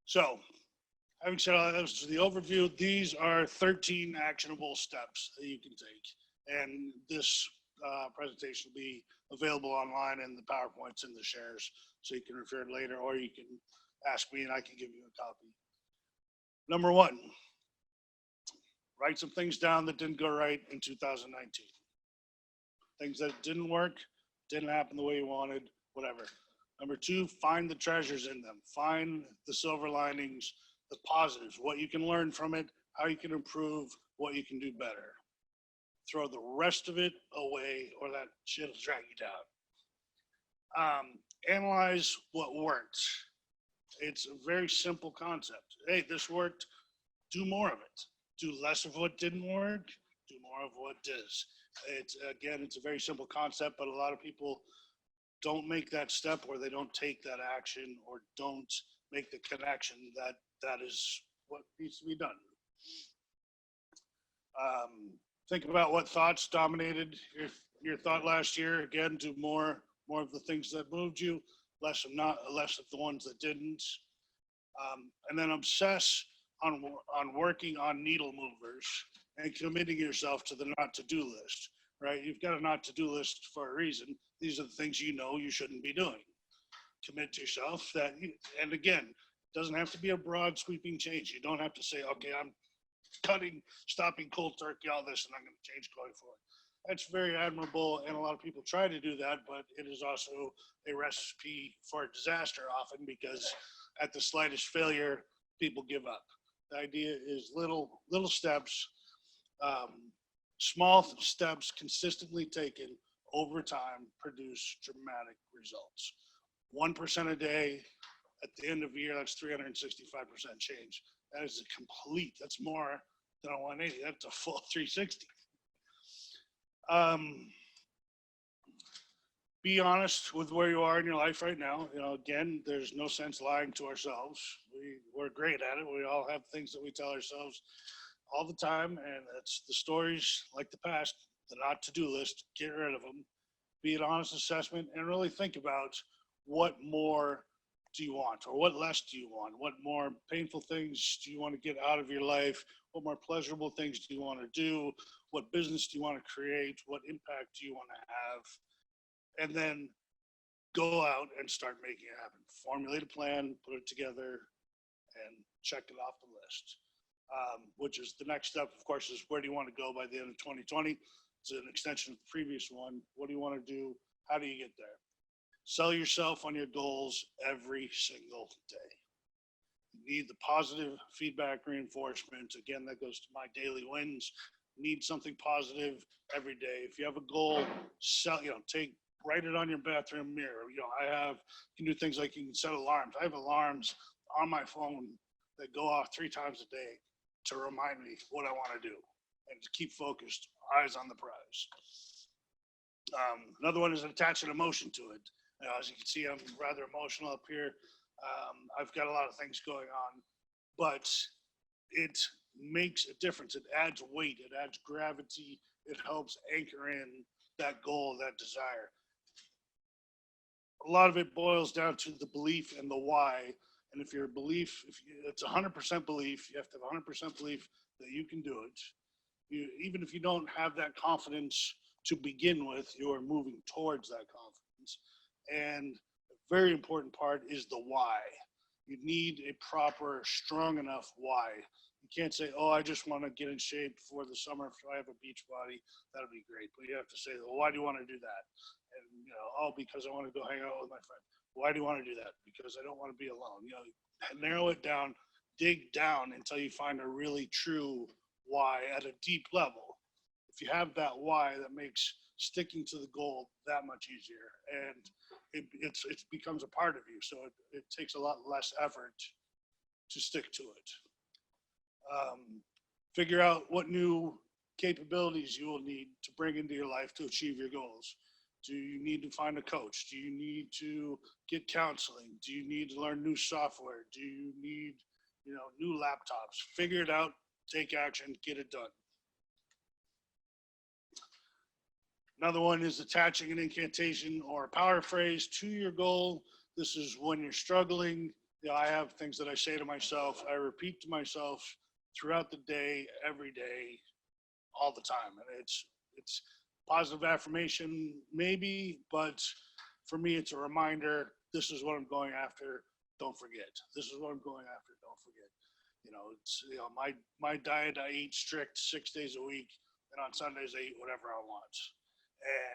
So, having said all that, this is the overview. These are 13 actionable steps that you can take. And this presentation will be available online in the PowerPoints and the shares, so you can refer it later, or you can ask me and I can give you a copy. Number one, write some things down that didn't go right in 2019. Things that didn't work, didn't happen the way you wanted, whatever. Number two, find the treasures in them. Find the silver linings, the positives, what you can learn from it, how you can improve, what you can do better. Throw the rest of it away or that shit will drag you down. Analyze what worked. It's a very simple concept. Hey, this worked, do more of it. Do less of what didn't work, do more of what does. It's again, it's a very simple concept, but a lot of people don't make that step or they don't take that action or don't make the connection that that is what needs to be done. Think about what thoughts dominated your thought last year. Again, do more of the things that moved you, less of the ones that didn't. And then obsess on working on needle movers and committing yourself to the not to do list. Right? You've got a not to do list for a reason. These are the things you know you shouldn't be doing. Commit to yourself that, and again, it doesn't have to be a broad sweeping change. You don't have to say, okay, I'm stopping cold turkey, all this, and I'm going to change going forward. That's very admirable, and a lot of people try to do that, but it is also a recipe for disaster often because at the slightest failure, people give up. The idea is little steps, small steps consistently taken over time produce dramatic results. 1% a day at the end of the year, that's 365% change. That is a complete, that's more than a 180, that's a full 360. Be honest with where you are in your life right now. Again, there's no sense lying to ourselves. We're great at it. We all have things that we tell ourselves all the time, and it's the stories like the past, the not to do list, get rid of them, be an honest assessment, and really think about what more do you want or what less do you want? What more painful things do you want to get out of your life? What more pleasurable things do you want to do? What business do you want to create? What impact do you want to have? And then go out and start making it happen. Formulate a plan, put it together, and check it off the list. Which is the next step, of course, is where do you want to go by the end of 2020? It's an extension of the previous one. What do you want to do? How do you get there? Sell yourself on your goals every single day. You need the positive feedback reinforcement. Again, that goes to my daily wins. Need something positive every day. If you have a goal, write it on your bathroom mirror. You can do things like you can set alarms. I have alarms on my phone that go off 3 times a day to remind me what I want to do and to keep focused, eyes on the prize. Another one is attach an emotion to it. As you can see, I'm rather emotional up here. I've got a lot of things going on, but it makes a difference. It adds weight, it adds gravity, it helps anchor in that goal, that desire. A lot of it boils down to the belief and the why. And if your belief, it's 100% belief, you have to have 100% belief that you can do it. Even if you don't have that confidence to begin with, you're moving towards that confidence. And a very important part is the why. You need a proper, strong enough why. You can't say, oh, I just want to get in shape for the summer. If I have a beach body, that'll be great. But you have to say, well, why do you want to do that? And, because I want to go hang out with my friend. Why do you want to do that? Because I don't want to be alone. Narrow it down, dig down until you find a really true why at a deep level. If you have that why, that makes sticking to the goal that much easier. And it becomes a part of you. So it takes a lot less effort to stick to it. Figure out what new capabilities you will need to bring into your life to achieve your goals. Do you need to find a coach? Do you need to get counseling? Do you need to learn new software? Do you need, new laptops? Figure it out, take action, get it done. Another one is attaching an incantation or a power phrase to your goal. This is when you're struggling I have things that I say to myself. I repeat to myself throughout the day, every day, all the time. And it's positive affirmation, maybe, but for me, it's a reminder. This is what I'm going after. Don't forget. This is what I'm going after. Don't forget. It's my diet. I eat strict 6 days a week, and on Sundays I eat whatever I want.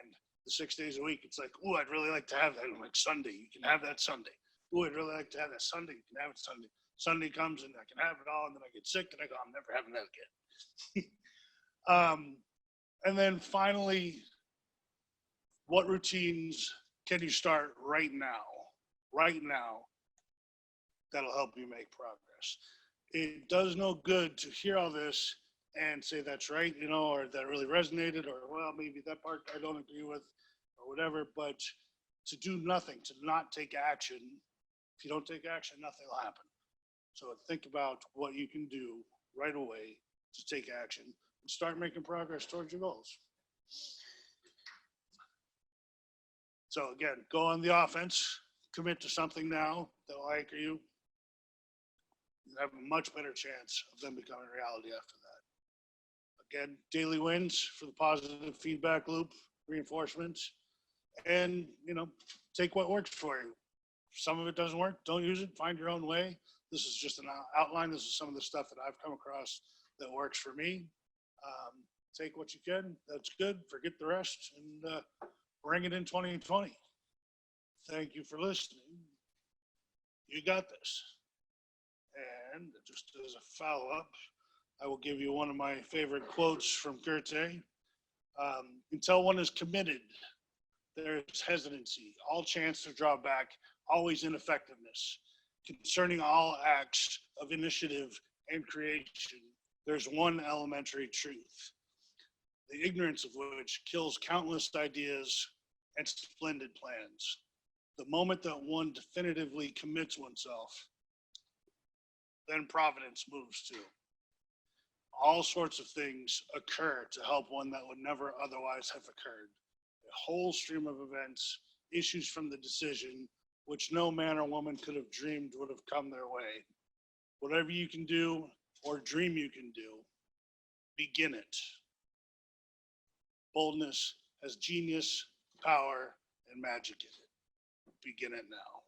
And the 6 days a week, it's like, oh, I'd really like to have that. I'm like, Sunday, you can have that Sunday. Oh, I'd really like to have that Sunday. You can have it Sunday. Sunday comes and I can have it all, and then I get sick and I go, I'm never having that again. And then finally, what routines can you start right now? Right now, that'll help you make progress. It does no good to hear all this and say that's right, or that really resonated, or well, maybe that part I don't agree with, or whatever. But to do nothing, to not take action, if you don't take action, nothing will happen. So think about what you can do right away to take action and start making progress towards your goals. So again, go on the offense, commit to something now that will anchor you. You have a much better chance of them becoming reality after that. Again, daily wins for the positive feedback loop, reinforcements, and take what works for you. If some of it doesn't work, don't use it. Find your own way. This is just an outline. This is some of the stuff that I've come across that works for me. Take what you can. That's good. Forget the rest, and bring it in 2020. Thank you for listening. You got this. And just as a follow-up, I will give you one of my favorite quotes from Goethe. Until one is committed, there is hesitancy, all chance to draw back, always ineffectiveness. Concerning all acts of initiative and creation, there's one elementary truth, the ignorance of which kills countless ideas and splendid plans. The moment that one definitively commits oneself, then providence moves too. All sorts of things occur to help one that would never otherwise have occurred. A whole stream of events, issues from the decision, which no man or woman could have dreamed would have come their way. Whatever you can do or dream you can do, begin it. Boldness has genius, power, and magic in it. Begin it now.